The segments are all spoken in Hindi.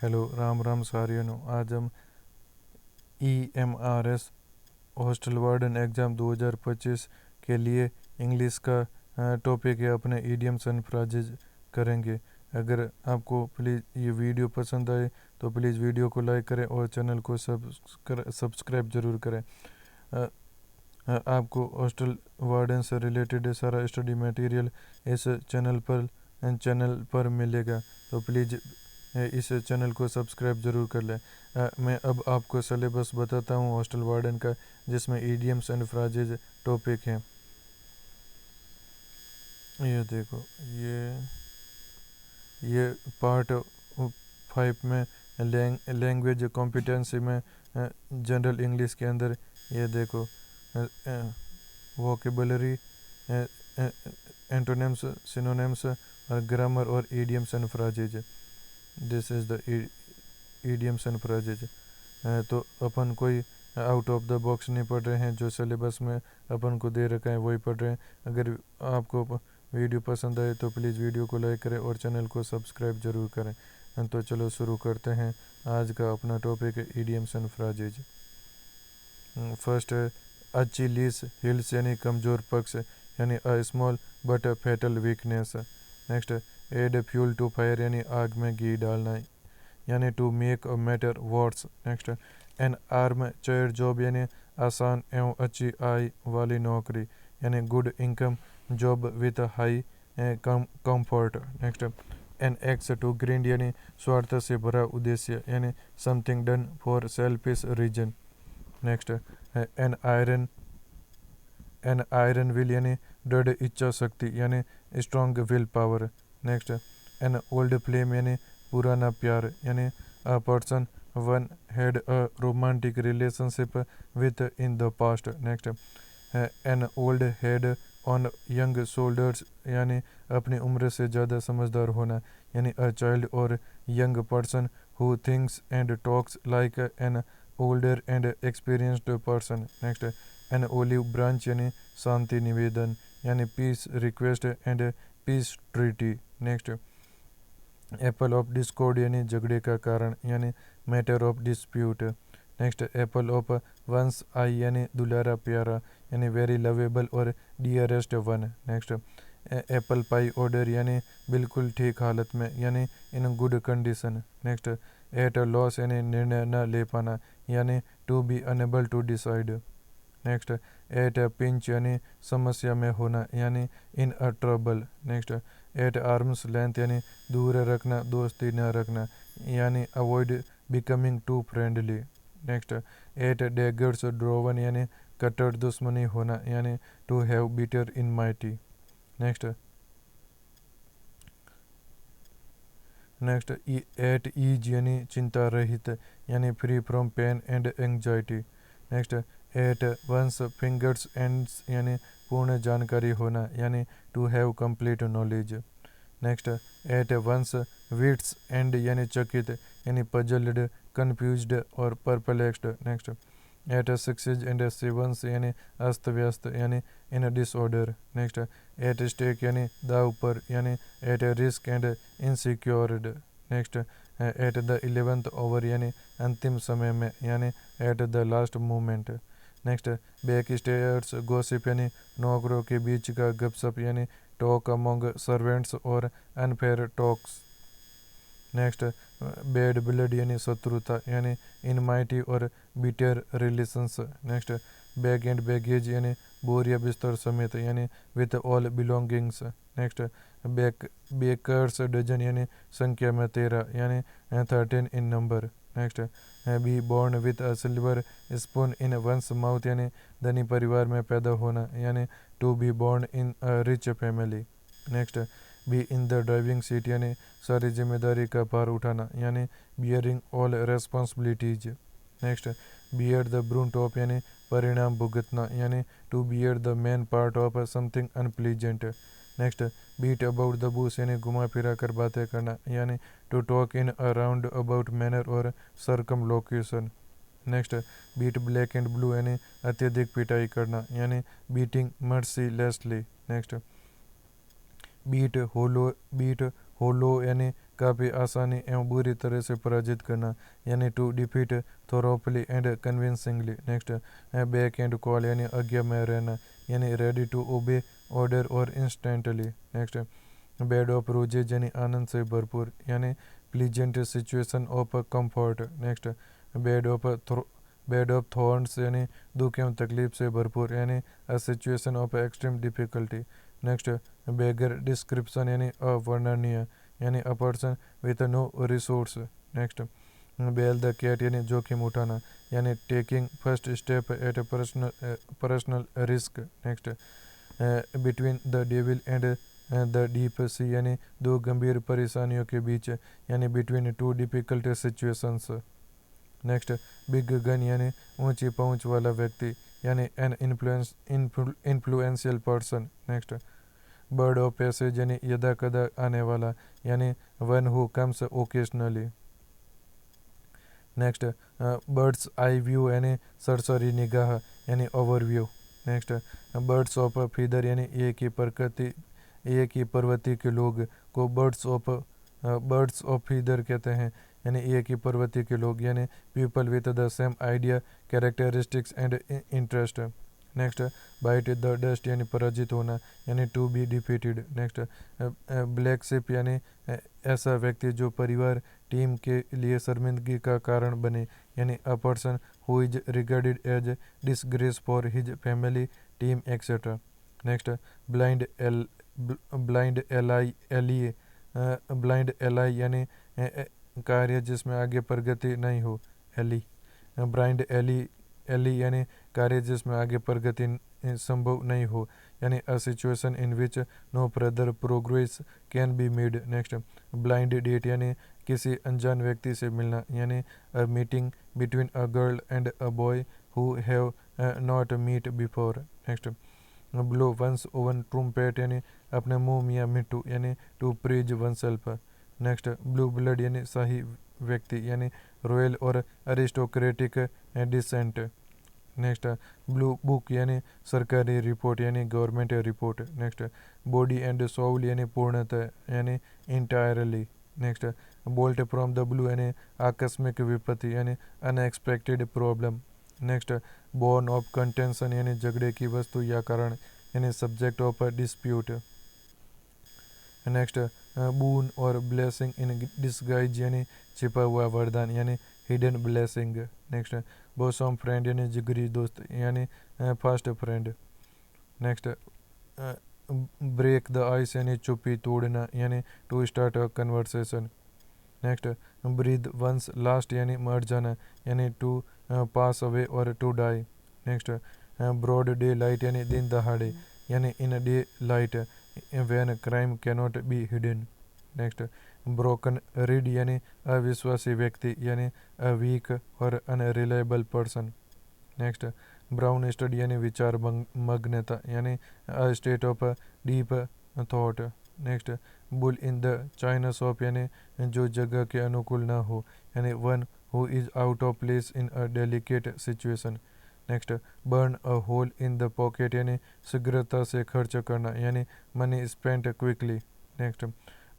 हेलो, राम राम सारियों नु। आज हम EMRS हॉस्टल वार्डन एग्ज़ाम 2025 के लिए इंग्लिश का टॉपिक है अपने इडियम्स एंड फ्राजेज करेंगे। अगर आपको प्लीज़ ये वीडियो पसंद आए तो प्लीज़ वीडियो को लाइक करें और चैनल को सब्सक्राइब ज़रूर करें। अ, आपको हॉस्टल वार्डन से रिलेटेड सारा स्टडी मटेरियल इस चैनल पर मिलेगा, तो प्लीज़ इस चैनल को सब्सक्राइब ज़रूर कर लें। मैं अब आपको सिलेबस बताता हूँ हॉस्टल वार्डन का, जिसमें ईडियम्स एंड फ्राजेज टॉपिक हैं। ये देखो, ये पार्ट 5 में लैंग्वेज कॉम्पिटेंसी में जनरल इंग्लिश के अंदर ये देखो, वोकेबलरी, एंटोनिम्स, सिनोनिम्स और ग्रामर और idioms and phrases. This is the idioms and phrases. तो अपन कोई आउट ऑफ द बॉक्स नहीं पढ़ रहे हैं, जो सिलेबस में अपन को दे रखा है वही पढ़ रहे हैं। अगर आपको वीडियो पसंद आए तो प्लीज़ वीडियो को लाइक करें और चैनल को सब्सक्राइब ज़रूर करें। तो चलो शुरू करते हैं। आज का अपना टॉपिक है ईडियम्स एंड फ्राजेज। फर्स्ट है अचिलीस हिल्स यानी कमज़ोर पक्ष यानी a small but fatal weakness. Next, add fuel to fire यानी आग में घी डालना यानी to make a matter words. Next, an armchair job यानी आसान एवं अच्छी आय वाली नौकरी यानी good income job with high comfort. Next, an axe to grind यानी स्वार्थ से भरा उद्देश्य यानी something done for selfish reason. Next, an iron will यानी दृढ़ इच्छा शक्ति यानी strong will power. Next, an old flame यानी पुराना प्यार यानी a person one had a romantic relationship with in the past. Next, an old head on young shoulders यानी अपनी उम्र से ज़्यादा समझदार होना यानी अ चाइल्ड और young person who thinks and talks like an older and experienced person. Next, an olive branch यानी शांति निवेदन यानी peace request and peace treaty. Next, apple of discord यानी झगड़े का कारण यानी matter of dispute. Next, apple of one's eye यानी दुलारा प्यारा यानी वेरी लवेबल और dearest one. Next, apple pie order यानी बिल्कुल ठीक हालत में यानी in good condition. Next, at a loss यानी निर्णय न ले पाना यानी to be unable to decide. Next, at a pinch यानी समस्या में होना यानी in a trouble. Next, at arm's length यानी दूर रखना, दोस्ती न रखना यानी avoid becoming too friendly. Next, at daggers drawn यानी कट्टर दुश्मनी होना यानी to have bitter enmity. Next, at ease यानी चिंता रहित यानी free from pain and anxiety. Next, at one's fingers ends यानी पूर्ण जानकारी होना यानी to have complete knowledge. Next, at one's wits end यानी चकित यानी पजल्ड, कन्फ्यूज्ड और perplexed. Next, at sixes and sevens यानी अस्त व्यस्त यानी in disorder. Next, at stake यानी दाव पर यानी at risk and insecured. Next, at the 11th over यानी अंतिम समय में यानी at the last moment. Next, backstairs gossip यानी नौकरों के बीच का गपशप यानी टॉक अमंग सर्वेंट्स और unfair talks. Next, bad blood यानी शत्रुता यानी इनमाइटी और bitter relations. Next, bag and baggage यानी बोरिया बिस्तर समेत यानी with all belongings. Next, baker's dozen यानी संख्या में 13 यानी 13 in number. Next, be born with a silver spoon in one's mouth यानी धनी परिवार में पैदा होना यानी to be born in a rich family. Next, be in the driving seat यानी सारी जिम्मेदारी का भार उठाना यानी bearing all responsibilities. Next, bear the brunt of यानी परिणाम भुगतना यानी to bear the main part of something unpleasant. Next, beat about the bush यानी घुमा फिरा कर बातें करना यानी to talk in a round about manner और circumlocution. Next, beat black and blue यानी अत्यधिक पिटाई करना यानी beating mercilessly. Next, beat hollow यानी काफ़ी आसानी एवं बुरी तरह से पराजित करना, यानी to defeat thoroughly and convincingly. Next, beck and call यानी आज्ञा में रहना, यानी रेडी टू ओबे ऑर्डर और instantly. Next, bed of roses यानी आनंद से भरपूर, यानी pleasant situation of comfort. Next, bed of bed of thorns यानी दुख एवं तकलीफ से भरपूर, यानी a situation of extreme difficulty. Next, beggar description यानी अवर्णनीय, यानी a person with no resource. Next, bell the cat यानी जोखिम उठाना, यानी taking first step at a personal risk. Next, between the devil and the deep sea यानी दो गंभीर परेशानियों के बीच, यानी between two difficult situations. Next, big gun यानी ऊंची पहुंच वाला व्यक्ति, यानी an influential person. Next, bird of passage यानी यदा कदा आने वाला, यानी one who comes occasionally. Next, bird's eye view यानी सरसरी निगाह, यानी overview. Next, birds of feather यानी एक ही प्रवृत्ति के लोग को बर्ड्स ऑफ फीदर कहते हैं, यानी एक ही प्रवृत्ति के लोग, यानी people with the same idea characteristics and interest. Next, bite the dust यानी पराजित होना, यानी to be defeated. Next, black sheep यानी ऐसा व्यक्ति जो परिवार टीम के लिए शर्मिंदगी का कारण बने, यानी a person who is regarded as disgrace for his family team etcetera. Next, blind alley यानी कार्य जिसमें आगे प्रगति नहीं हो, एली। ब्लाइंड एली यानी कार्य जिसमें आगे प्रगति संभव नहीं हो, यानी a situation in which no further progress can be made. Next, blind date यानी किसी अनजान व्यक्ति से मिलना, यानी a meeting between a girl and a boy who have not meet before. Next, blow one's own trumpet यानी अपने मुंह मियाँ मिट्टू, यानी to praise one self. Next, blue blood यानी शाही व्यक्ति, यानी रॉयल और aristocratic descent. Next, blue book यानी सरकारी रिपोर्ट, यानी government report. Next, body and soul यानी पूर्णतः, यानी entirely. Next, bolt from the blue यानी आकस्मिक विपत्ति, यानी unexpected problem. Next, born of contention यानी झगड़े की वस्तु या कारण, यानी subject of dispute. Next, boon और ब्लेसिंग इन डिस्गाइज यानी छिपा हुआ वरदान, यानी hidden blessing. Next, bosom friend यानी जिगरी दोस्त, यानी fast friend. Next, break the ice यानी चुप्पी तोड़ना, यानी to start a conversation. Next, breathe one's last यानी मर जाना, यानी टू पास अवे और to die. Next, broad daylight यानी दिन दहाड़े, यानी in daylight when crime cannot be hidden. Next, broken reed यानी अविश्वासी व्यक्ति, यानी अ वीक और unreliable person. Next, brown study यानी विचार मग्नता, यानी a state of deep thought. Next, bull in the china shop यानी जो जगह के अनुकूल ना हो, यानी one who is out of place in a delicate situation. Next, burn a hole in the pocket यानी शीघ्रता से खर्च करना, यानी money spent quickly. Next,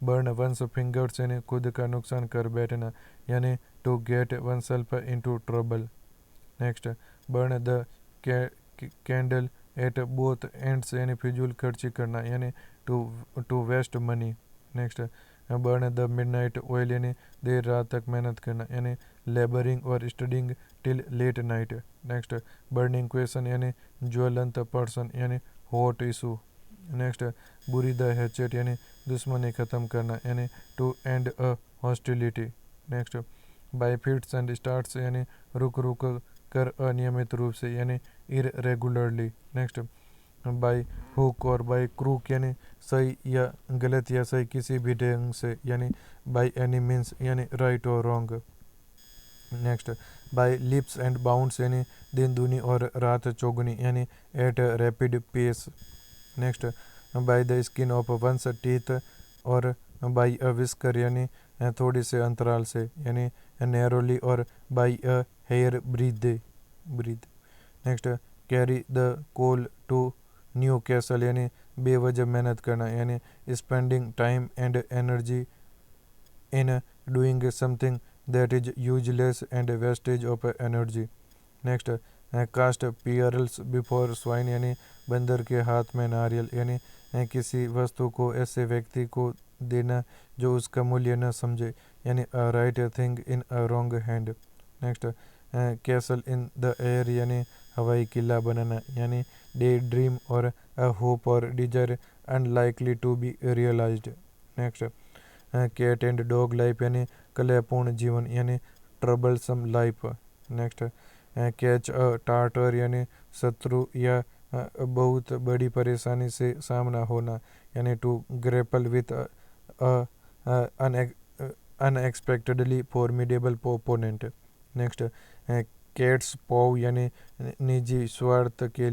burn one's fingers यानी खुद का नुकसान कर बैठना, यानी to get oneself into trouble. Next, burn the candle at both ends यानी फिजूल खर्ची करना, यानी to waste money. Next, burn the midnight oil यानी देर रात तक मेहनत करना, यानी लेबरिंग और studying till late night. Next, burning question यानी ज्वलंत पर्सन, यानी hot issue. Next, bury the hatchet यानी दुश्मनी ख़त्म करना, यानी to end a hostility. Next, by fits and starts यानी रुक रुक कर अनियमित रूप से, यानी इरेगुलरली। नेक्स्ट, बाय हुक और बाय क्रूक यानी सही या गलत या सही किसी भी ढंग से, यानी बाय एनी मीन्स, यानी राइट और wrong. Next, by leaps and bounds यानी दिन दूनी और रात चौगुनी, यानी at rapid pace. Next, by the skin of one's teeth और बाय अ विस्कर यानी थोड़ी से अंतराल से, यानी नैरोली और by a hair breadth. Next, carry the coal to Newcastle यानी बेवजह मेहनत करना, यानी spending time and energy in doing something that is useless and wastage of energy. Next cast pearls before swine यानी बंदर के हाथ में नारियल यानी किसी वस्तु को ऐसे व्यक्ति को देना जो उसका मूल्य न समझे यानी right thing in wrong hand. Next castle in the air यानी हवाई किला बनाना यानी डे ड्रीम और अ होप और desire unlikely to be realised. Next cat and dog life यानी कलहपूर्ण जीवन यानी troublesome life. Next catch a tartar यानी शत्रु या बहुत बड़ी परेशानी से सामना होना यानी to grapple with unexpectedly formidable opponent. Next cat's paw यानी निजी स्वार्थ के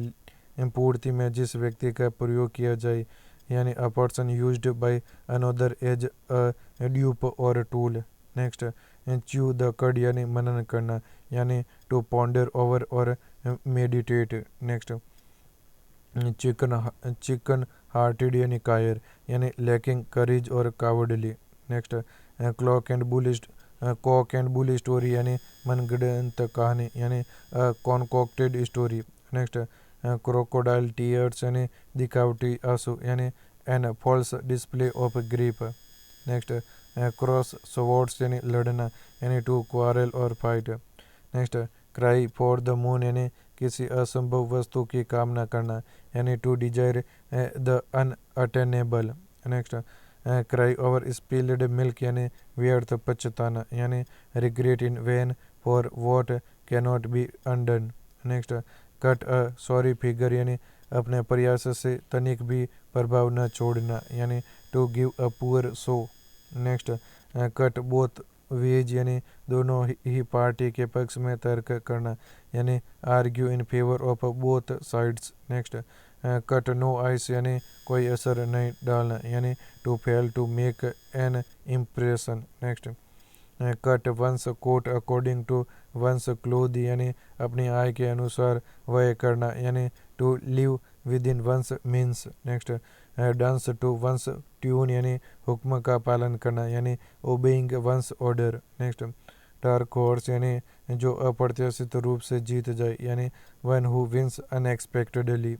पूर्ति में जिस व्यक्ति का प्रयोग किया जाए यानी a person used by another as a dupe और tool. Next chew the cud यानी मनन करना यानी टू पॉन्डर ओवर और मेडिटेट. नेक्स्ट चिकन हार्टेड यानी कायर यानी लैकिंग करेज और cowardly. Next cock and bull story यानी मनगढ़ंत कहानी यानी concocted story. Next crocodile tears यानी दिखावटी आंसू यानी an false display of grief. Next cross swords यानी लड़ना यानी टू क्वारल और fight. Next cry for the moon यानी किसी असंभव वस्तु की कामना करना यानी to desire the unattainable. Next cry over spilled milk यानी व्यर्थ पछताना यानी regret in vain for what cannot be undone. Next cut a sorry figure यानी अपने प्रयास से तनिक भी प्रभाव न छोड़ना यानी to give a poor show. Next cut both ways यानी दोनों ही पार्टी के पक्ष में तर्क करना यानी argue in favour of both sides. Next cut no ice यानी कोई असर नहीं डालना यानी to fail to make an impression. Next cut one's coat according to one's cloth यानी अपनी आय के अनुसार व्यय करना यानी to live within one's means. Next dance to one's tune यानी हुक्म का पालन करना यानी obeying one's order. Next dark horse यानी जो अप्रत्याशित रूप से जीत जाए यानी one who wins unexpectedly.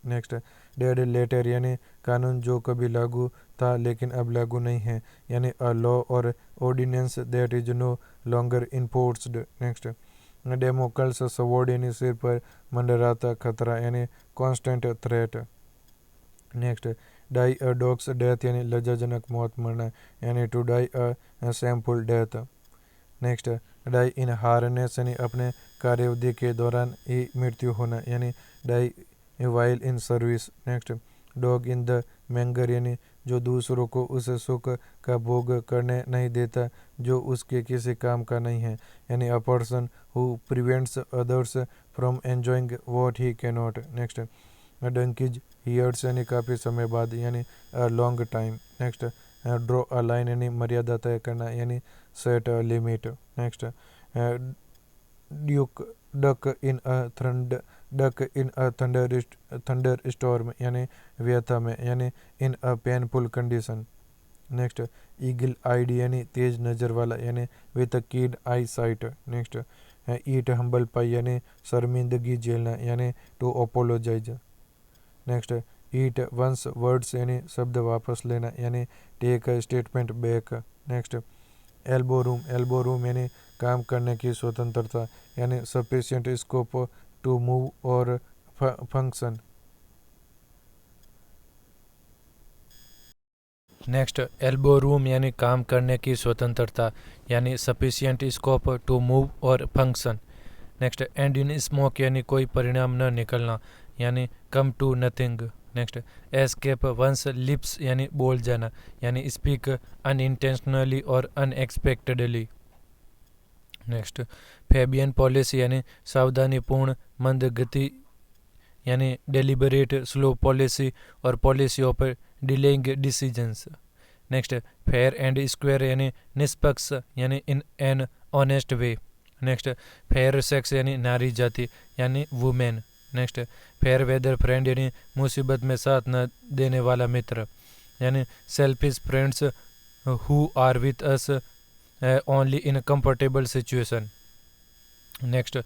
Next dead letter यानी कानून जो कभी लागू था लेकिन अब लागू नहीं है यानी अ लॉ और ordinance that is no longer enforced. Next Damocles sword यानी सिर पर मंडराता खतरा यानी constant threat. Next die a dog's death यानी लज्जाजनक मौत मरना यानी to die a shameful death. Next die in harness यानी अपने कार्यावधि के दौरान ही मृत्यु होना यानी die while in service. Next dog in the manger यानी जो दूसरों को उस सुख का भोग करने नहीं देता जो उसके किसी काम का नहीं है यानी a person who prevents others from enjoying what he can not. Next donkey's years यानी काफ़ी समय बाद यानी a long time. Next draw a line यानी मर्यादा तय करना यानी set a limit. Next duck in a thunder storm यानी व्यथा में यानी in a painful condition. Next eagle eyed यानी तेज नज़र वाला यानी with a keen eye sight. Next eat humble pie यानी शर्मिंदगी झेलना यानी to apologise. Next eat one's words यानी शब्द वापस लेना यानी take a statement back. Next elbow room यानी काम करने की स्वतंत्रता यानी सफिशिएंट स्कोप टू मूव और फंक्शन. नेक्स्ट एल्बो रूम यानी काम करने की स्वतंत्रता यानी सफिशिएंट स्कोप टू मूव और function. Next end in smoke यानी कोई परिणाम न निकलना यानी come to nothing. Next escape one's lips यानी बोल जाना यानी स्पीक अनइंटेंशनली और अनएक्सपेक्टेडली. नेक्स्ट फेबियन पॉलिसी यानी सावधानीपूर्ण मंद गति यानी डेलिबरेट स्लो पॉलिसी और policy of delaying decisions. Next fair and square यानी निष्पक्ष यानी in an honest way. Next fair sex यानी नारी जाति यानी women. Next fair weather friend यानी मुसीबत में साथ न देने वाला मित्र यानी selfish friends who are with us only in a comfortable situation. Next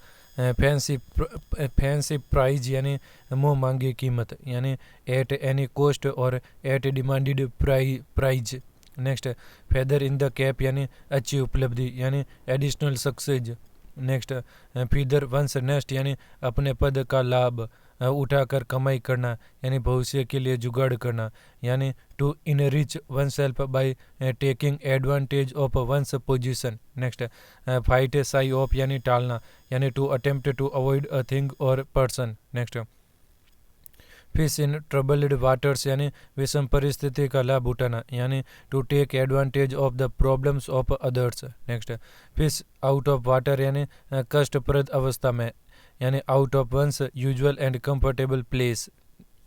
fancy price यानी मुँह मांगी कीमत यानी एट एनी कॉस्ट और at demanded price. Next feather in the cap यानी अच्छी उपलब्धि यानी additional success. Next feather one's nest यानी अपने पद का लाभ उठाकर कमाई करना यानी भविष्य के लिए जुगाड़ करना यानी to enrich one self by taking advantage of one's position. Next fight shy of यानी टालना यानी to attempt to avoid a thing और person. Next fish in troubled waters यानी विषम परिस्थिति का लाभ उठाना यानी to take advantage of the problems of others. Next fish out of water यानी कष्टप्रद अवस्था में यानी out of one's usual and comfortable place.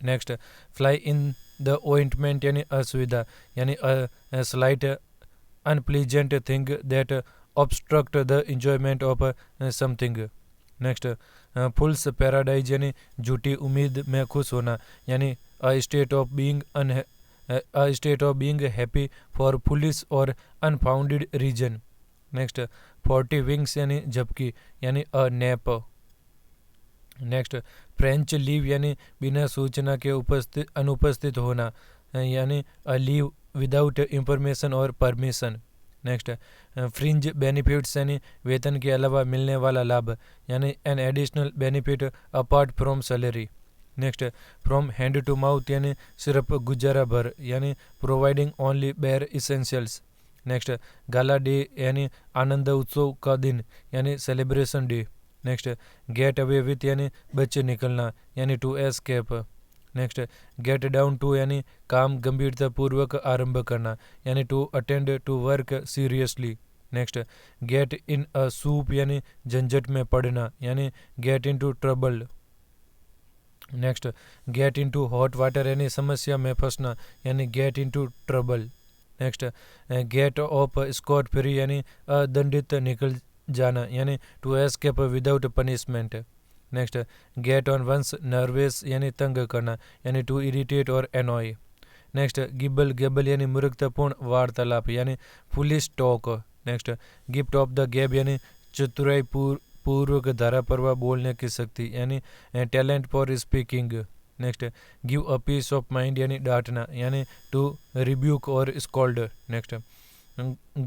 Next fly in the ointment यानी असुविधा यानी slight unpleasant thing that obstruct the enjoyment of something. Next fool's paradise यानी झूठी उम्मीद में खुश होना यानी a state of being happy for foolish और अनफाउंडेड रीजन. नेक्स्ट 40 विंग्स यानी झपकी यानी a nap. Next French leave यानी बिना सूचना के अनुपस्थित होना यानी अ लीव विदाउट इंफॉर्मेशन और परमिशन. नेक्स्ट फ्रिंज बेनिफिट्स यानी वेतन के अलावा मिलने वाला लाभ यानी an additional benefit apart from salary. Next from hand to mouth यानी सिर्फ गुजारा भर यानी providing only bare essentials. Next gala day यानी आनंद उत्सव का दिन यानी celebration day. Next get away with यानी बच्चे निकलना यानी to escape. Next get down to यानी काम गंभीरतापूर्वक आरंभ करना यानी to attend to work seriously. Next get in a soup यानी झंझट में पड़ना यानी get into trouble. Next get into hot water यानी समस्या में फंसना यानी get into trouble. Next get off scot free यानी अदंडित निकल जाना यानी to escape without punishment. Next get on one's nerves यानी तंग करना यानी टू इरिटेट और एनॉय. नेक्स्ट गिबल गेबल यानी मूर्खतापूर्ण वार्तालाप यानी foolish talk. Next gift of the gab यानी चतुराई पूर्वक धारा प्रवाह बोलने की शक्ति यानी talent for speaking. Next give a piece of mind यानी डांटना यानी टू रिब्यूक और scold. Next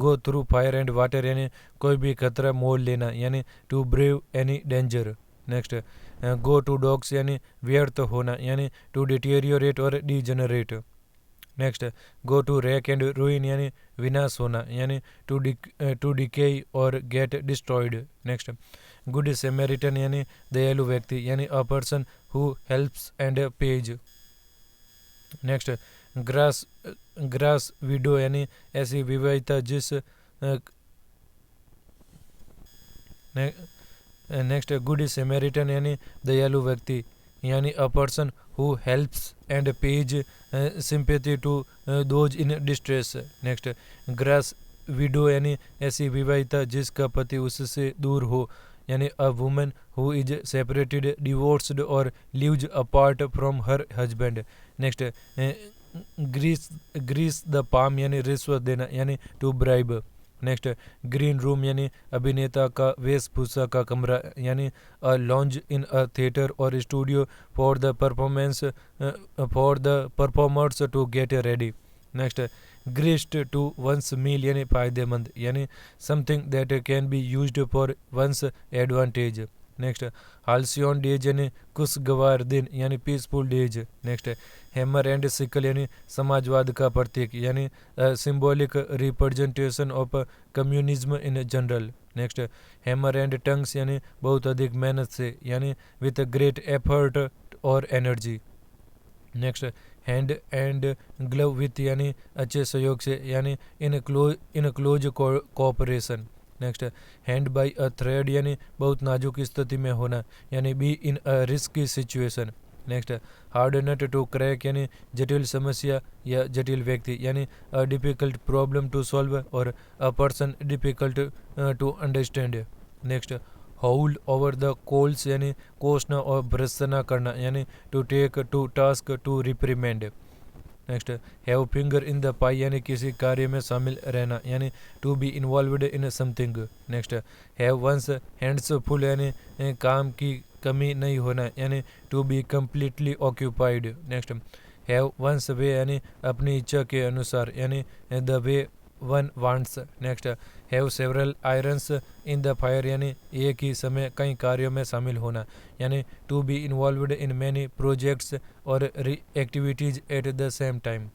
go through fire and water यानी कोई भी खतरा मोल लेना यानी to brave any danger. Next go to dogs यानी व्यर्थ होना यानी टू डिटेरियोरेट और degenerate. Next go to rack and ruin यानी विनाश होना यानी टू डिके और get destroyed. Next good Samaritan यानी दयालु व्यक्ति यानी a person who helps and page. Next grass widow यानी ऐसी विवाहिता जिस. नेक्स्ट गुड सैमरिटन यानी दयालु व्यक्ति यानी a person who helps and pays sympathy to those in distress. Next grass widow यानी ऐसी विवाहिता जिसका पति उससे दूर हो यानी a woman who is separated divorced or lives apart from her husband. Next grease the palm यानी रिश्वत देना यानी to bribe. Next green room यानी अभिनेता का वेशभूषा का कमरा यानी a lounge in a theatre or studio for the performers to get ready. Next grist to one's mill यानी फायदेमंद यानी something that can be used for one's advantage. Next halcyon days यानी खुशगवार दिन यानी peaceful days. Next hammer and sickle यानी समाजवाद का प्रतीक यानी symbolic representation of communism in general. Next hammer and tongs यानी बहुत अधिक मेहनत से यानी विथ ग्रेट एफर्ट और energy. Next hand and glove with यानी अच्छे सहयोग से यानी in close cooperation. Next hand by a thread यानी बहुत नाजुक स्थिति में होना यानी be in a risky situation. Next hard nut to crack यानी जटिल समस्या या जटिल व्यक्ति यानी a difficult problem to solve or a person difficult to understand. Next haul over the coals यानी कोसना और भर्त्सना करना यानी to take to task to reprimand. Next have finger in the pie यानी किसी कार्य में शामिल रहना यानी to be involved in something. Next have one's hands full यानी काम की कमी नहीं होना यानी to be completely occupied. Next have one's way यानी अपनी इच्छा के अनुसार यानी the way one wants. Next have several irons in the fire यानी एक ही समय कई कार्यों में शामिल होना यानी to be involved in many projects और activities at the same time.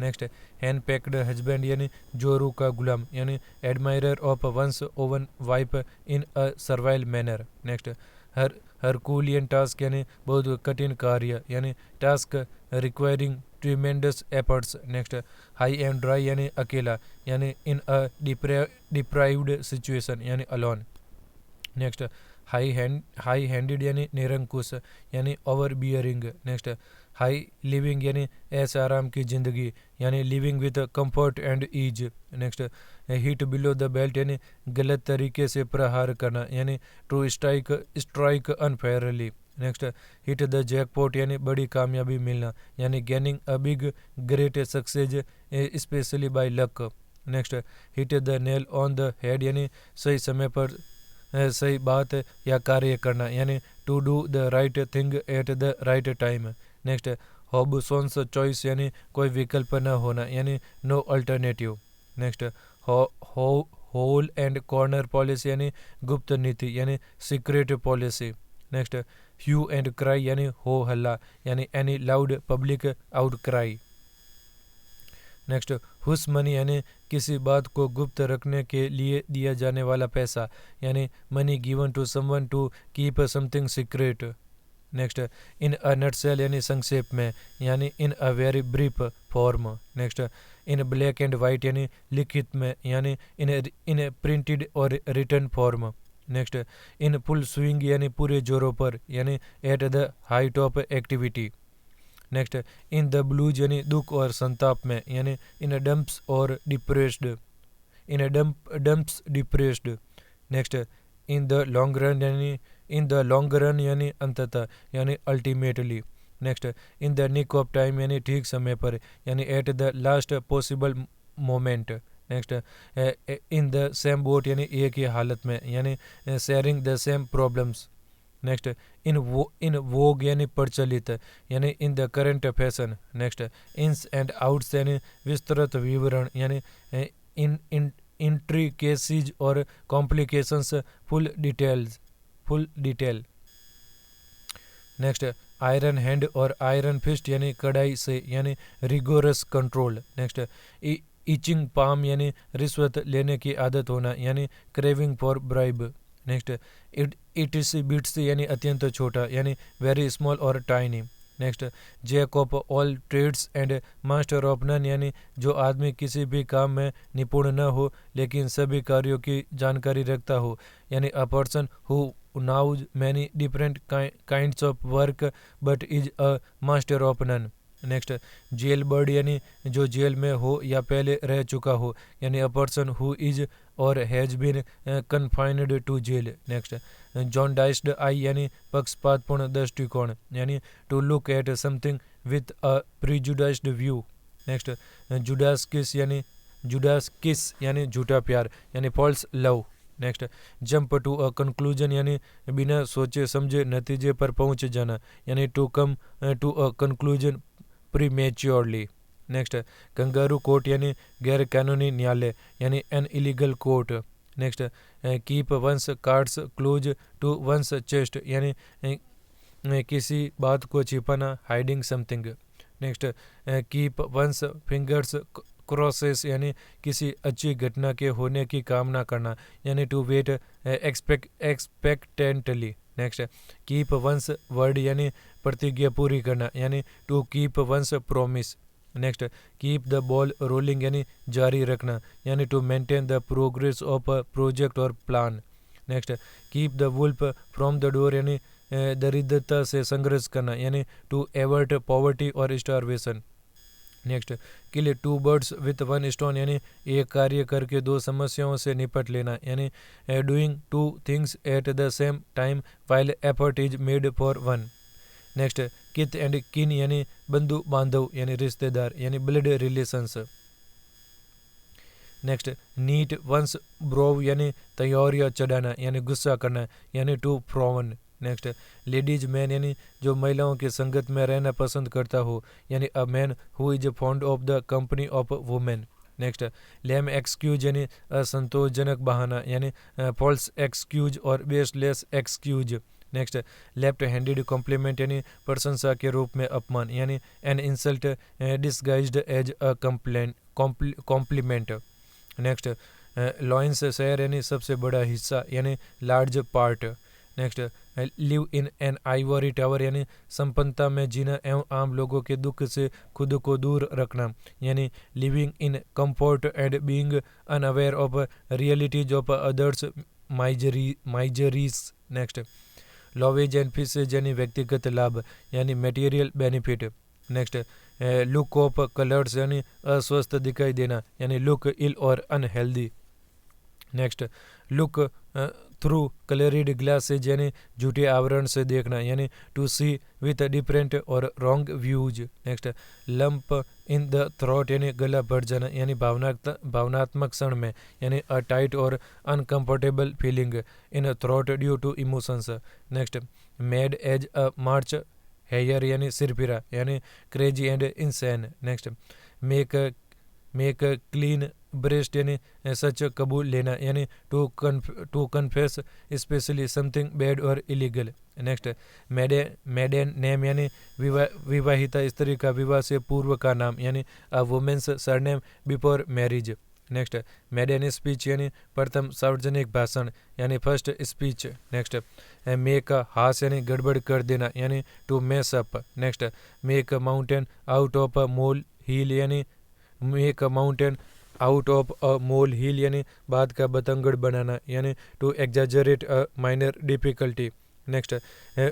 Next hen pecked husband यानी जोरू का गुलाम यानी admirer of one's own wife in a servile manner. Next herculean task यानी बहुत कठिन कार्य यानी task requiring tremendous efforts. Next high and dry यानी अकेला यानी इन अ डिप्राइव्ड सिचुएशन यानी अलोन। नेक्स्ट हाई हैंडेड यानी निरंकुश यानी overbearing. Next high living यानी ऐसा आराम की जिंदगी यानी living with comfort and ease. Next hit below the belt यानी गलत तरीके से प्रहार करना यानी to strike unfairly. Next hit the jackpot यानी बड़ी कामयाबी मिलना यानी gaining a big great success specially by luck. Next hit the nail on the head यानी सही समय पर सही बात या कार्य करना यानी to do the right thing at the right time. Next Hobson's choice यानी कोई विकल्प न होना यानी no alternative. Next hole and corner policy यानी गुप्त नीति यानी secret policy. Next hue and cry यानी हो हल्ला यानी any loud public outcry. Next hush money यानी किसी बात को गुप्त रखने के लिए दिया जाने वाला पैसा यानी money given to someone to keep something secret. Next in a nutshell यानी संक्षेप में यानी in a very brief form. Next in black and white यानी लिखित में यानी in printed or written form. Next in full swing यानी पूरे जोरों पर यानी at the height of activity. Next in the blues यानी दुख और संताप में यानी in dumps or depressed in dumps depressed. Next in the long run यानी इन द लॉन्ग रन यानी अंततः यानी ultimately. Next in the nick of time यानी ठीक समय पर यानी at the last possible moment. Next in the same boat यानी एक ही हालत में यानी sharing the same problems. Next in vogue यानी प्रचलित यानी in the current fashion. Next ins and outs यानी विस्तृत विवरण यानी इन इंट्रिकेसीज और complications full detail. Next iron hand और आयरन फिस्ट यानी कड़ाई से यानी rigorous control. Next itching palm यानी रिश्वत लेने की आदत होना यानी craving for bribe. Next itsy bitsy यानी अत्यंत छोटा यानी वेरी स्मॉल और tiny. Next jack of all trades and master of none यानी जो आदमी किसी भी काम में निपुण न हो लेकिन सभी कार्यों की जानकारी रखता हो यानी a person who knows many different kinds of work but is a master of none। Next jail bird यानी जो जेल में हो या पहले रह चुका हो यानी a person who is or has been confined to jail. Next jaundiced eye यानी पक्षपातपूर्ण दृष्टिकोण यानी to look at something with a prejudiced view. Next Judas kiss यानी झूठा प्यार यानी false love. Next jump to a conclusion यानी बिना सोचे समझे नतीजे पर पहुंच जाना यानी to come to a conclusion prematurely. Next kangaroo court यानी गैर कानूनी न्यायालय यानी an illegal court. Next keep one's cards close to one's chest यानी किसी बात को छिपाना hiding something. Next keep one's fingers crosses यानी किसी अच्छी घटना के होने की कामना करना यानी to wait expectantly. Next keep one's word यानी प्रतिज्ञा पूरी करना यानी to keep one's promise. Next keep the ball rolling यानी जारी रखना यानी to maintain the progress of a project or plan. Next keep the wolf from the door यानी दरिद्रता से संघर्ष करना यानी टू एवर्ट पॉवर्टी और starvation. Next kill two birds with one stone यानी एक कार्य करके दो समस्याओं से निपट लेना यानी doing two things at the same time while effort is made for one. Next kith and kin यानी बंधु बांधव यानी रिश्तेदार यानी blood relations. Next knit one's brow यानी तैयार या चढ़ाना यानी गुस्सा करना यानी to frown. Next ladies man यानी जो महिलाओं की संगत में रहना पसंद करता हो यानी a man who is fond of the company of women. Next lame excuse यानी असंतोषजनक बहाना यानी फॉल्स एक्सक्यूज और baseless excuse. Next left handed compliment यानी प्रशंसा के रूप में अपमान यानी an insult disguised as a compliment. Next lion's share यानी सबसे बड़ा हिस्सा यानी large part. Next live in an ivory tower यानी संपन्नता में जीना एवं आम लोगों के दुख से खुद को दूर रखना यानी living in comfort and being unaware of realities of others miseries. Next loaves and fishes यानी व्यक्तिगत लाभ यानी material benefit. Next look off colours यानी अस्वस्थ दिखाई देना यानी look ill or unhealthy. Next look through coloured glasses यानी झूठे आवरण से देखना यानी to see with different or wrong views. Next lump in the throat यानी गला भर जाना यानी भावनात्मक क्षण में यानी अ tight or uncomfortable feeling in throat due to emotions. Next mad as a March hare यानी सिरफिरा यानी crazy and insane. Next make clean breast यानी सच कबूल लेना यानी to confess specially something bad or illegal. Next maiden name यानी विवाहिता स्त्री का विवाह से पूर्व का नाम यानी a women's surname before marriage. Next maiden speech यानी प्रथम सार्वजनिक भाषण यानी फर्स्ट स्पीच। नेक्स्ट मेक हास यानी गड़बड़ कर देना यानी to mess up. Next make mountain out of a molehill यानी make mountain out of a molehill यानी बात का बतंगड़ बनाना यानी to exaggerate a minor difficulty. Next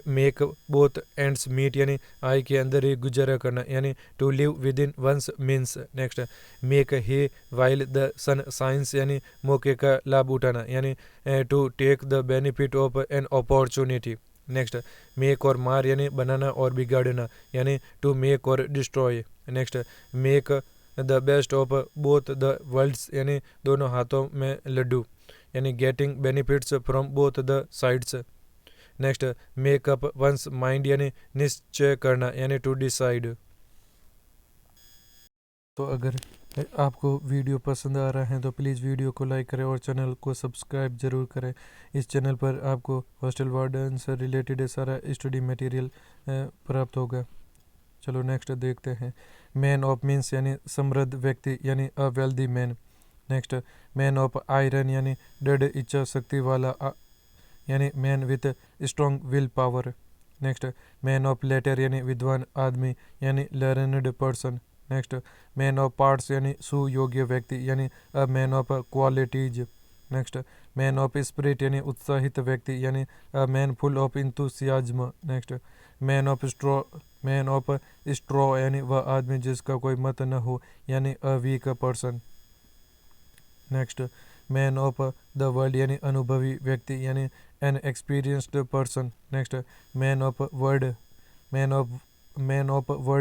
make both ends meet यानी आय के अंदर ही गुजारा करना यानी to live within one's means. Next make hay while the sun shines यानी मौके का लाभ उठाना यानी to take the benefit of an opportunity. Next make और मार यानी बनाना और बिगाड़ना यानी टू मेक और destroy. Next make the best of both the worlds यानी दोनों हाथों में लड्डू यानी getting benefits from both the sides. Next make up one's mind यानी निश्चय करना यानी टू डिसाइड। तो अगर आपको वीडियो पसंद आ रहा है तो प्लीज़ वीडियो को लाइक करें और चैनल को सब्सक्राइब ज़रूर करें। इस चैनल पर आपको हॉस्टल वार्डन से रिलेटेड सारा स्टडी मटेरियल प्राप्त होगा। चलो नेक्स्ट देखते हैं। मैन ऑफ मीन्स यानी समृद्ध व्यक्ति यानी a wealthy man. Next man of iron यानी दृढ़ इच्छा शक्ति वाला यानी man with strong will power. Next man of letter यानी विद्वान आदमी यानी learned person. Next man of parts यानी सुयोग्य व्यक्ति यानी a man of qualities. Next man of spirit यानी उत्साहित व्यक्ति यानी a man full of enthusiasm. Next man of straw यानी वह आदमी जिसका कोई मत न हो यानी a weak person. Next man of the world यानी अनुभवी व्यक्ति यानी an experienced person. Next man of word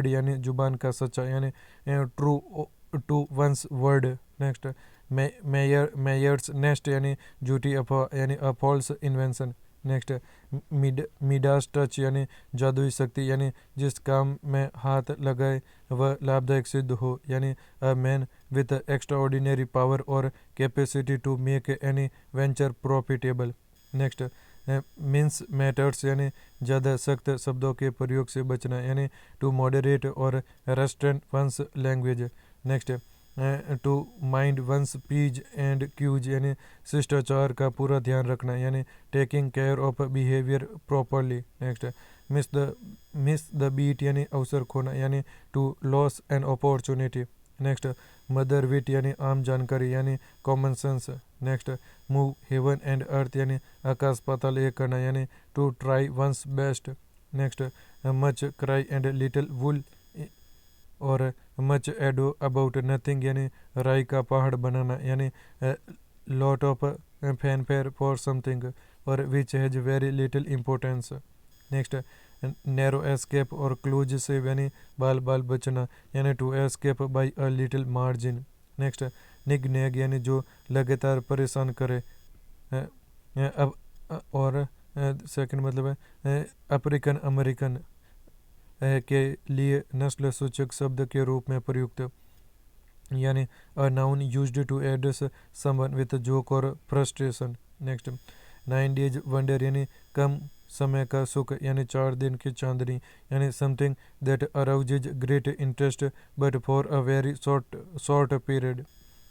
यानी जुबान का सच्चा यानी true to one's word. Next mare's nest यानी झूठी अफवाह यानी a false invention. Next Midas touch यानी जादुई शक्ति यानी जिस काम में हाथ लगाए वह लाभदायक सिद्ध हो यानी a man with extraordinary power or capacity to make any venture profitable. Next mince matters यानी ज़्यादा सख्त शब्दों के प्रयोग से बचना यानी to moderate or restrain one's language. Next to mind one's p's and q's यानी शिष्टाचार का पूरा ध्यान रखना यानी taking care of behaviour properly. Next miss the beat यानी अवसर खोना यानी to lose an opportunity. Next mother wit यानी आम जानकारी यानी common sense. Next move heaven and earth यानी आकाश पाताल एक करना यानी to try one's best. Next much cry and little wool or much ado about nothing यानी राई का पहाड़ बनाना यानी lot of fanfare for something or which has very little importance. Next narrow escape or close से यानी बाल बाल बचना, यानी to escape by a little margin. Next nig nag यानी जो लगातार परेशान करे। अब और सेकंड मतलब है अफ्रीकन अमेरिकन के लिए नस्ल सूचक शब्द के रूप में प्रयुक्त, यानी a noun used to address someone with joke और फ्रस्ट्रेशन। नेक्स्ट 9 डेज वंडर यानी कम समय का सुख, यानी 4 दिन की चांदनी, यानी something that arouses great interest but for a very short period.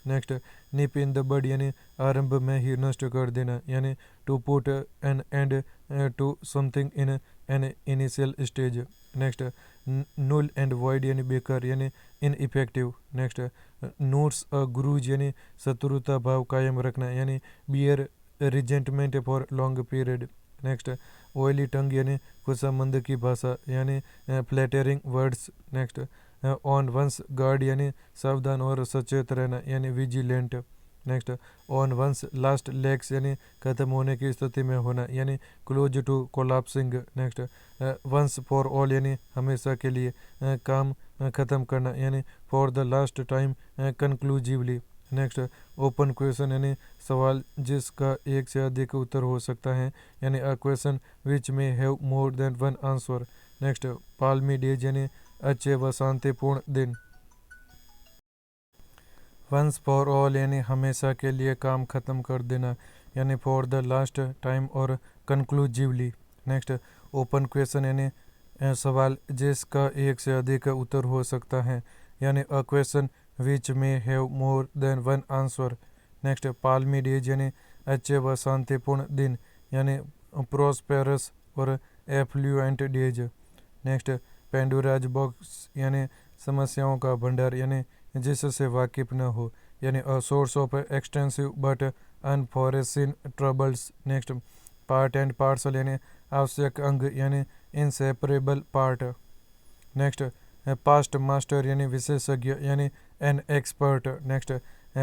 Next nip in the bud यानी आरंभ में ही नष्ट कर देना, यानी to put an end to something in an initial stage. Next null and void यानी बेकार, यानी ineffective. Next nurse a grudge यानी शत्रुता भाव कायम रखना, यानी bear resentment for long period. Next oily tongue यानी खुशामंद की भाषा, यानी flattering words. Next on one's guard यानी सावधान और सचेत रहना, यानी vigilant. Next on one's last legs यानी खत्म होने की स्थिति में होना, यानी close to collapsing. Next once for all यानी हमेशा के लिए काम ख़त्म करना, यानी for the last time conclusively. Next open question यानी सवाल जिसका एक से अधिक उत्तर हो सकता है, यानी अ question which may have more than one answer. Next palmy days यानी अच्छे व शांतिपूर्ण दिन। वंस फॉर ऑल यानी हमेशा के लिए काम ख़त्म कर देना, यानी फॉर द लास्ट टाइम और कंक्लूजिवली। नेक्स्ट ओपन क्वेश्चन यानी सवाल जिसका एक से अधिक उत्तर हो सकता है, यानी अ question which may have more than one answer. Next palmy days यानी अच्छे व शांतिपूर्ण दिन, यानी प्रोस्पेरस और affluent days. Next Pandora's box यानी समस्याओं का भंडार, यानी जिससे वाकिफ न हो, यानी a source of extensive but unforeseen troubles. Next part and parcel यानी आवश्यक अंग, यानी inseparable part. Next past master यानी विशेषज्ञ, यानी an expert. Next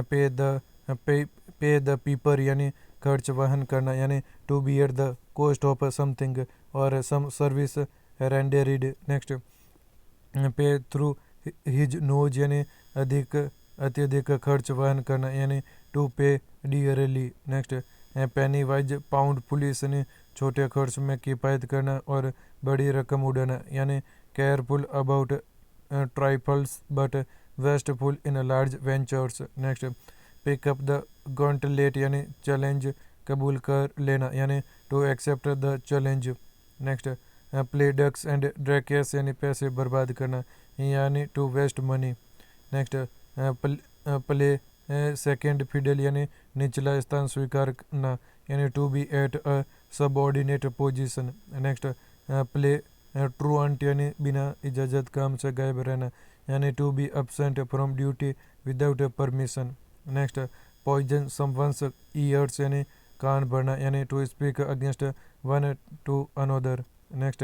pay the piper यानी खर्च वहन करना, यानी to bear the cost of something और some service rendered. Next pay through his nose यानी अत्यधिक खर्च वहन करना, यानी to pay dearly. Next penny wise pound foolish यानी छोटे खर्च में किफ़ायत करना और बड़ी रकम उड़ाना, यानी careful about trifles but wasteful in large ventures. Next pick up the gauntlet यानी चैलेंज कबूल कर लेना, यानी to accept the challenge. Next play ducks and drakes यानी पैसे बर्बाद करना, यानी to waste money. Next play second fiddle यानी निचला स्थान स्वीकार करना, यानी to be at a subordinate position. Next play truant यानी बिना इजाज़त काम से गायब रहना, यानी to be absent from duty without permission. Next poison someone's ears यानी कान भरना, यानी to speak against one to another. Next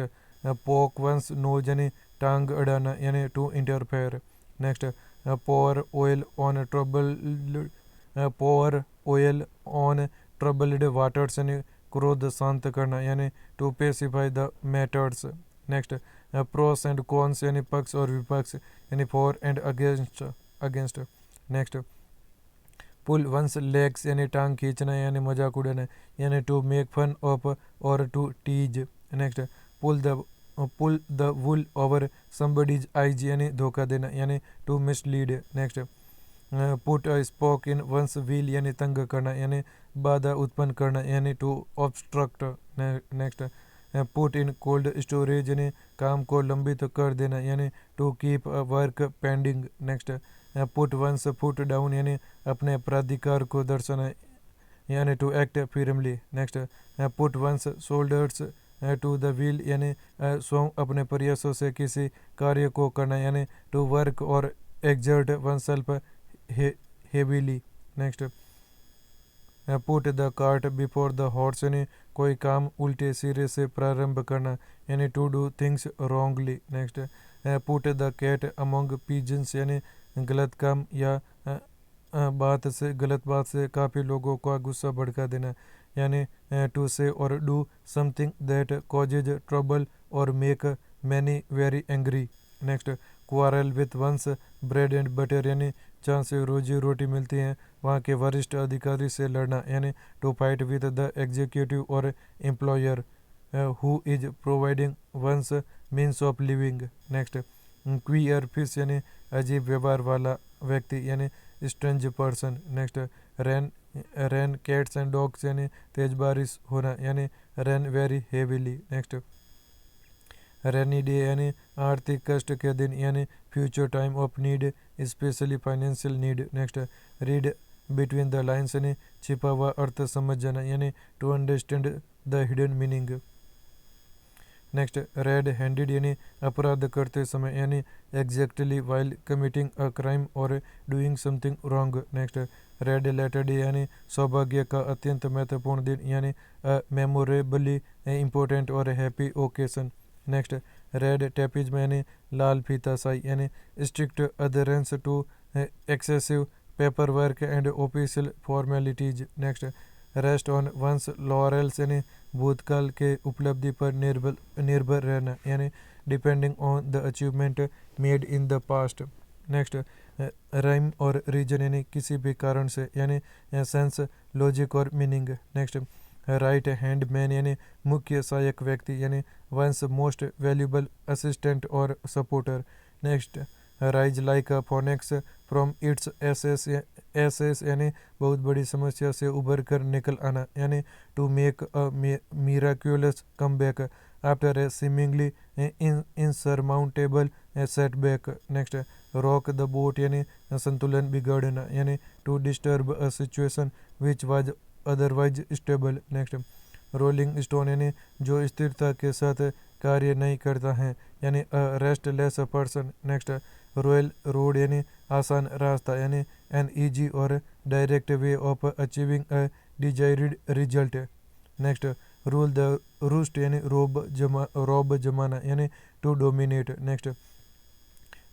poke one's nose यानी टांग अड़ाना, यानी to interfere. Next pour oil on troubled waters यानी क्रोध शांत करना, यानी to pacify the matters. Next pros and cons यानी पक्ष और विपक्ष, यानी for and against. Next pull one's legs यानी टांग खींचना, यानी मजाक उड़ाना, यानी टू मेक फन ऑफ और to tease. Next pull the wool over somebody's eyes यानी धोखा देना, यानी to mislead. Next put a spoke in one's wheel यानी तंग करना, यानी बाधा उत्पन्न करना, यानी to obstruct. Next put in cold storage यानी काम को लंबित कर देना, यानी to keep a work pending. Next put one's foot down यानी अपने अपराधिकार को दर्शाना, यानी to act firmly. Next put one's shoulders to the wheel यानी स्वयं अपने प्रयासों से किसी कार्य को करना, यानी टू वर्क और exert oneself heavily. Next put the cart before the horse यानी कोई काम उल्टे सिरे से प्रारंभ करना, यानी to do things wrongly. Next put the cat among pigeons यानी गलत काम या गलत बात से काफ़ी लोगों का गुस्सा भड़का देना, यानी टू से और do something that causes trouble or make many very angry. Next quarrel with one's bread and butter यानी जहाँ से रोजी रोटी मिलती है वहाँ के वरिष्ठ अधिकारी से लड़ना यानी to fight with the executive or employer who is providing one's means of living. Next queer fish यानी अजीब व्यवहार वाला व्यक्ति यानी strange person. Next rain cats and dogs यानी तेज बारिश होना यानी rain very heavily. Next rainy day यानी आर्थिक कष्ट के दिन यानी future time of need specially financial need. Next read between the lines यानी छिपा हुआ अर्थ समझ जाना यानी to understand the hidden meaning. Next red handed यानी अपराध करते समय यानी exactly while committing a crime और doing something wrong. Next red letter day यानी सौभाग्य का अत्यंत महत्वपूर्ण दिन यानी अ मेमोरेबली इम्पोर्टेंट और happy occasion. Next red tapism में यानी लाल फीता साई यानी strict adherence to excessive paper work and official formalities. Next rest on one's laurels यानी भूतकाल के उपलब्धि पर निर्भर रहना यानी depending on the achievement made in the past. Next rhyme और रीजन यानी किसी भी कारण से यानी सेंस लॉजिक और meaning. Next right hand man यानी मुख्य सहायक व्यक्ति यानी वंस मोस्ट वैल्यूबल असिस्टेंट और supporter. Next rise like a phoenix from its ashes यानी बहुत बड़ी समस्या से उभर कर निकल आना यानी to make a miraculous come back after a seemingly insurmountable setback. Next rock the boat यानी संतुलन बिगाड़ना यानी to disturb a situation which was otherwise stable. Next rolling stone यानी जो स्थिरता के साथ कार्य नहीं करता है यानी restless person. Next royal road यानी आसान रास्ता यानी एन ईजी और direct way of achieving a desired result. Next rule the roost यानी रॉब जमाना यानी to dominate. Next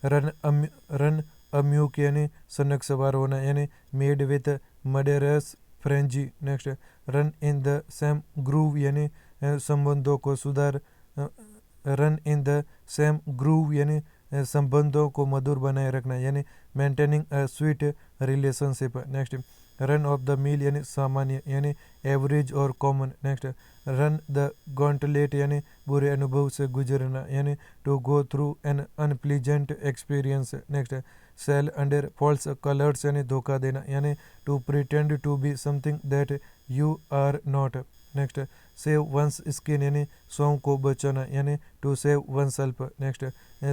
run amuck यानी सनक सवार होना यानी mad with murderous frenzy. Next run in the same groove यानी संबंधों को सुधार run in the same groove यानी संबंधों को मधुर बनाए रखना यानी maintaining a sweet relationship. Next run of the mill यानी सामान्य यानी एवरेज और common. Next run the gauntlet यानी बुरे अनुभव से गुजरना यानी to go through an unpleasant experience. Next sail under false colours यानी धोखा देना यानी to pretend to be something that you are not. Next save one's skin यानी सौं को बचाना यानी to save one self. Next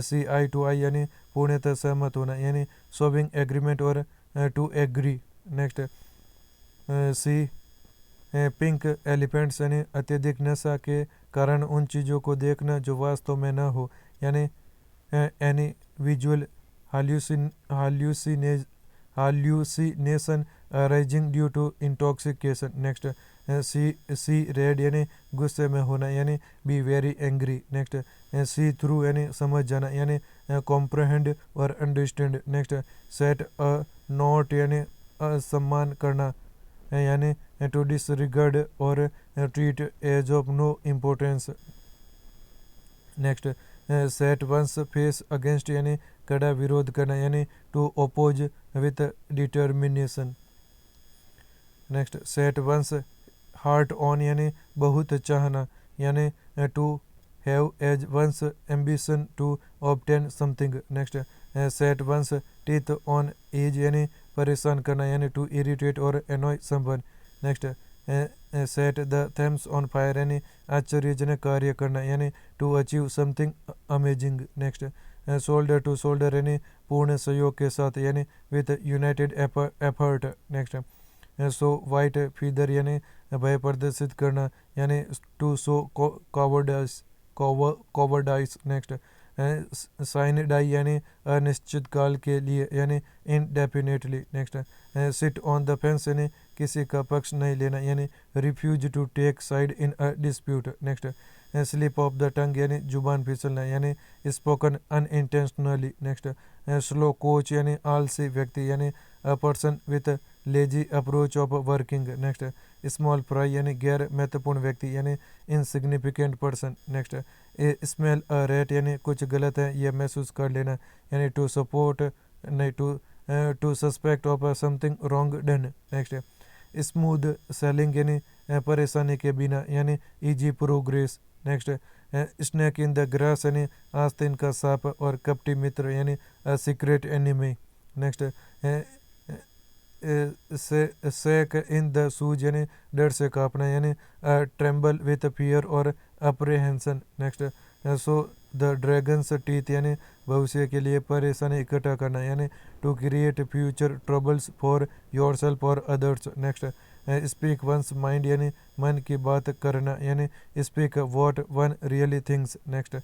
see eye to eye यानी पूर्णतः सहमत होना यानी सोविंग एग्रीमेंट और to agree. Next see pink elephants यानी अत्यधिक नशा के कारण उन चीज़ों को देखना जो वास्तव में न हो यानी any visual hallucination arising due to intoxication. Next see red यानी गुस्से में होना यानी be very angry. Next see through यानी समझ जाना यानी कॉम्प्रहेंड और understand. Next set a naught यानी सम्मान करना यानी टू डिसरिगार्ड और treat as of no importance. Next set one's face against यानी कड़ा विरोध करना यानी to oppose with determination. Next set one's heart on यानी बहुत चाहना यानी to have as one's ambition to obtain something. Next set one's teeth on edge यानी परेशान करना यानी टू इरिटेट और annoy someone. Next set the Thames on fire यानी आश्चर्यजनक कार्य करना यानी to achieve something amazing. Next shoulder to shoulder यानी पूर्ण सहयोग के साथ यानी with united effort. Next show white feather यानी भय प्रदर्शित करना यानी to show cowardice. Next sine die यानी अनिश्चित काल के लिए यानी indefinitely. Next sit on the fence यानी किसी का पक्ष नहीं लेना यानी refuse to take side in a dispute. Next slip of the tongue यानी जुबान फिसलना यानी spoken unintentionally. Next slow coach यानी आलसी व्यक्ति यानी a person with lazy approach of working. Next small fry यानी गैर महत्वपूर्ण व्यक्ति यानी insignificant person. Next smell a rat यानी कुछ गलत है यह महसूस कर लेना यानी टू सपोर्ट नहीं to suspect of something wrong done. Next smooth sailing यानी परेशानी के बिना यानी easy progress. Next snake in the grass यानी आस्तीन का सांप और कपटी मित्र यानी secret enemy. Next shake in the shoes यानी डर से कांपना यानी ट्रेम्बल विथ फियर और apprehension. Next sow the dragon's teeth यानी भविष्य के लिए परेशानी इकट्ठा करना यानी to create future troubles for your self और others. Next speak one's mind यानी मन की बात करना यानी speak what one really things. Next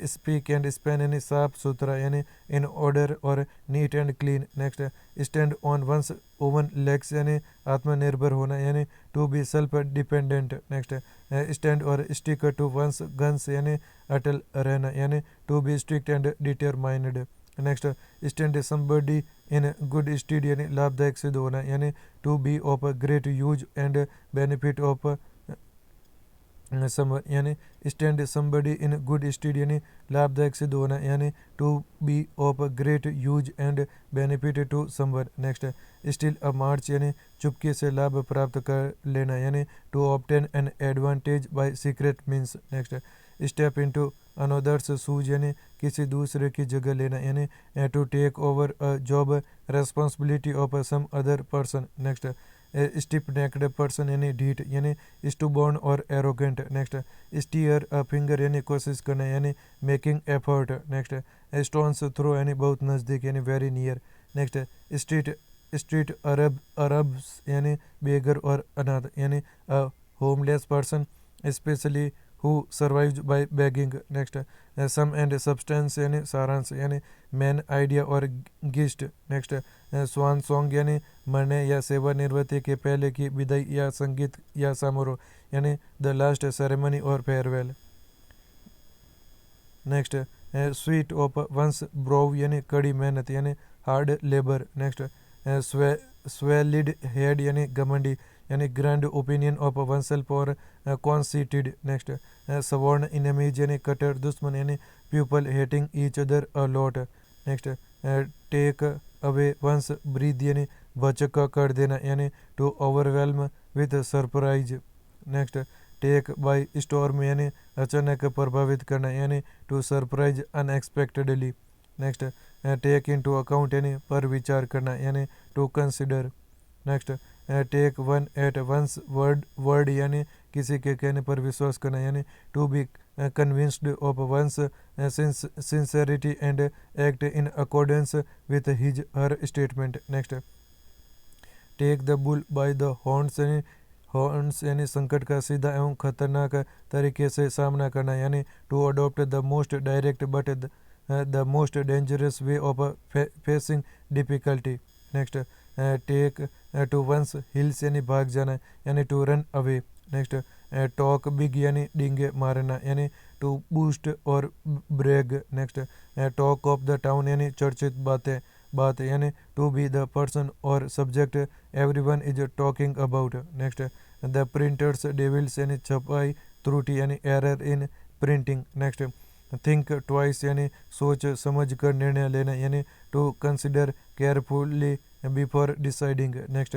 speak and span यानी साफ सुथरा यानी इन ऑर्डर और neat and clean. Next stand on one's own legs यानी आत्मनिर्भर होना यानी to be self dependent. Next stand और स्टिक टू वंस गन्स यानी अटल रहना यानी to be strict and determined. Next stand somebody in good stead यानी लाभदायक सिद्ध होना यानी to be of great use and benefit of someone यानी stand somebody in good stead यानी लाभदायक सिद्ध होना यानी to be of great use and benefit to someone. Next steal a march यानी चुपके से लाभ प्राप्त कर लेना यानी to obtain an advantage by secret means. Next step into another's shoes यानी किसी दूसरे की जगह लेना यानी to take over a job responsibility of some other person. Next stiff necked person यानी ढीठ यानी स्टूबॉर्न और arrogant. Next stir a finger यानी कोशिश करना यानी making effort. Next stone's throw यानी बहुत नज़दीक यानी very near. Next street Arabs यानी बेगर और अनाथ यानी homeless person specially who survived by begging। Next sum and substance यानी सारांश यानी मैन आइडिया और गिस्ट। नेक्स्ट स्वान सॉन्ग यानी मरने या सेवानिवृत्ति के पहले की विदाई या संगीत या समारोह यानी द लास्ट सेरेमनी और farewell. Next sweat of one's brow यानी कड़ी मेहनत यानी hard labour. Next swelled head यानी घमंडी यानी ग्रैंड ओपिनियन ऑफ वनसेल्फ और कॉन्सीटेड। नेक्स्ट सवॉर्न इनेमीज यानी कटर दुश्मन यानी people hating each other a lot. Next take away one's breath यानी भचका कर देना यानी to overwhelm with surprise. Next take by storm यानी अचानक प्रभावित करना यानी to surprise unexpectedly. Next take in to account यानी पर विचार करना यानी to consider. Next take one at one's word यानी किसी के कहने पर विश्वास करना यानी to be convinced of one's sincerity and act in accordance with his her statement. Next take the bull by the horns यानी संकट का सीधा एवं खतरनाक तरीके से सामना करना यानी to adopt the most direct but the most dangerous way of facing difficulty. Next take to one's heels यानी भाग जाना यानी to run away. Next talk big यानी डींगे मारना यानी टू बूस्ट और brag. Next talk of the town यानी चर्चित बात यानी टू बी द पर्सन और subject everyone is talking about. Next the printer's devils यानी छपाई त्रुटि यानी error in printing. Next think twice यानी सोच समझ कर निर्णय लेना यानी to consider carefully before deciding. Next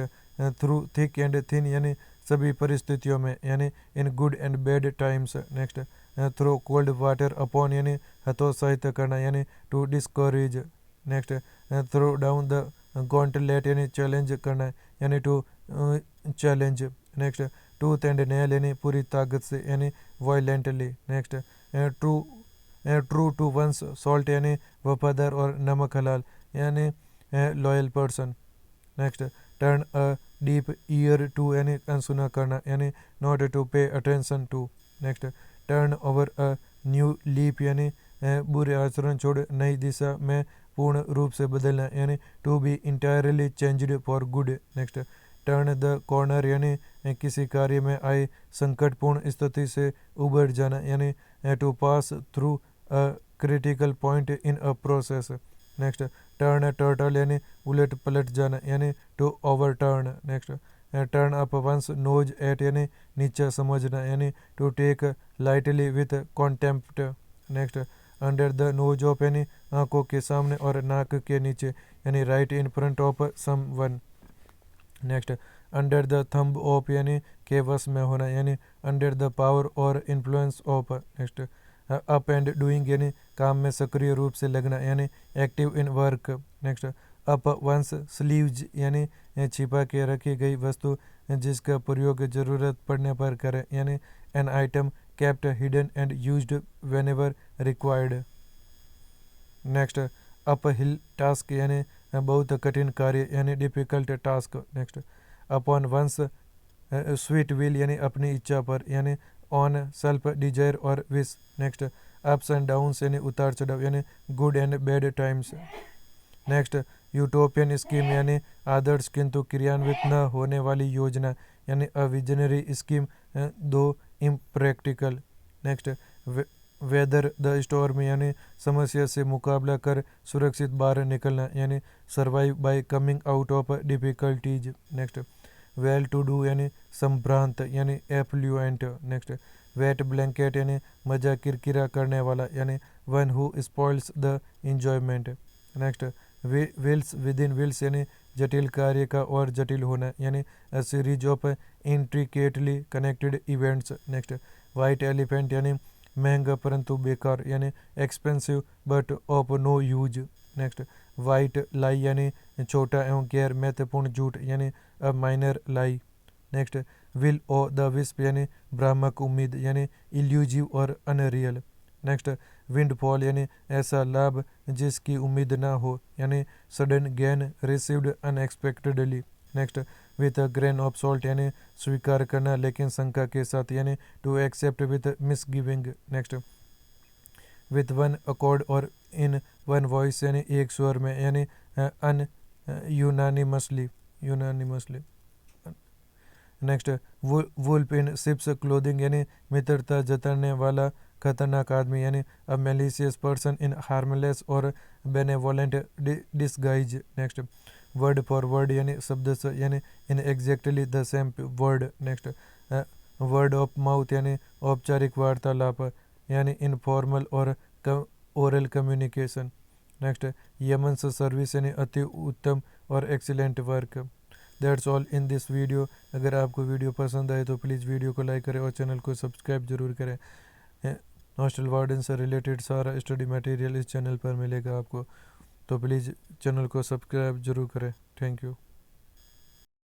through thick and thin यानी सभी परिस्थितियों में यानी in good and bad times. Next throw cold water upon यानी हतोत्साहित करना यानी to discourage. Next throw down the gauntlet यानी चैलेंज करना यानी to challenge. Next tooth and nail यानी पूरी ताकत से यानी violently. Next true to one's salt यानी वफादार और नमक हलाल यानी loyal person. Next turn a deaf ear to यानी अनसुना करना यानी not to pay attention to. Next turn over a new leaf यानी बुरे आचरण छोड़ नई दिशा में पूर्ण रूप से बदलना यानी to be entirely changed for good. Next turn the corner यानी किसी कार्य में आए संकटपूर्ण स्थिति से उबर जाना यानी to pass through a critical point in a process. Next turn turtle यानी उलट पलट जाना यानी to overturn. Next turn up one's nose at यानी नीचा समझना यानी to take lightly with contempt. Next under the nose of यानी आंखों के सामने और नाक के नीचे यानी right in front of someone. Next under the thumb of यानी के वश में होना यानी अंडर द पावर और influence of. Next up and doing यानी काम में सक्रिय रूप से लगना यानी active in work. Next up one's sleeves यानी छिपा के रखी गई वस्तु जिसका प्रयोग जरूरत पड़ने पर करें यानी an item kept hidden and used whenever required. Next uphill task यानी बहुत कठिन कार्य यानी difficult task. Next upon one's sweet will यानी अपनी इच्छा पर यानी ऑन सेल्फ डिजायर और wish. Next ups and downs यानी उतार चढ़ाव यानी good and bad times. Next utopian scheme यानी आदर्श किंतु क्रियान्वित न होने वाली योजना यानी a visionary scheme though impractical. Next weather the storm यानी समस्या से मुकाबला कर सुरक्षित बाहर निकलना यानी survive by coming out of difficulties. Next well to do यानी संभ्रांत यानी एफ्लुएंट। नेक्स्ट वेट ब्लैंकेट यानी मजा किरकिरा करने वाला यानी one who spoils the enjoyment. Next wheels within wheels यानी जटिल कार्य का और जटिल होना यानी a series of intricately connected events. Next white elephant यानी महंगा परंतु बेकार यानी expensive but of no use. Next white lie यानी छोटा एवं गैर महत्वपूर्ण झूठ यानी a minor lie. Next will o' the wisp यानी भ्रामक उम्मीद यानी इल्यूजिव और अनरियल। नेक्स्ट विंडफॉल यानी ऐसा लाभ जिसकी उम्मीद ना हो यानी sudden gain received unexpectedly. Next with a grain of salt यानी स्वीकार करना लेकिन शंका के साथ यानी to accept with misgiving. Next with one accord और इन वन वॉइस यानी एक स्वर में यानी an unanimously. Next wolf in sheep's clothing यानी मित्रता जताने वाला खतरनाक आदमी यानी a malicious person in harmless और benevolent disguise. Next word for word यानी शब्द से यानी in exactly the same word. Next word of mouth यानी औपचारिक वार्तालाप यानी इनफॉर्मल और ओरल कम्युनिकेशन। नेक्स्ट यमन्स सर्विस यानी अति उत्तम और excellent work. That's all in this video. अगर आपको वीडियो पसंद आए तो प्लीज़ वीडियो को लाइक करें और चैनल को सब्सक्राइब जरूर करें। हॉस्टल वार्डन से रिलेटेड सारा स्टडी मटेरियल इस चैनल पर मिलेगा आपको, तो प्लीज़ चैनल को सब्सक्राइब जरूर करें। Thank you.